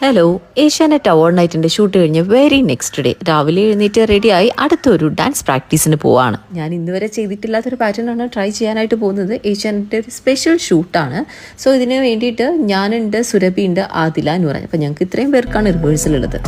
Hello, Asianet award നൈറ്റിൻ്റെ shoot കഴിഞ്ഞ് very next day രാവിലെ എഴുന്നേറ്റ് റെഡിയായി അടുത്തൊരു ഡാൻസ് പ്രാക്ടീസിന് പോവാണ്. ഞാൻ ഇന്നുവരെ ചെയ്തിട്ടില്ലാത്തൊരു പാറ്റേണാണ് ട്രൈ ചെയ്യാനായിട്ട് പോകുന്നത്. ഏഷ്യാനെറ്റ് ഒരു സ്പെഷ്യൽ ഷൂട്ടാണ്. സോ ഇതിന് വേണ്ടിയിട്ട് ഞാനുണ്ട്, സുരഭി ഉണ്ട്, ആദില എന്ന് പറഞ്ഞു. അപ്പോൾ ഞങ്ങൾക്ക് ഇത്രയും പേർക്കാണ് റിഹേഴ്സൽ ഉള്ളത്.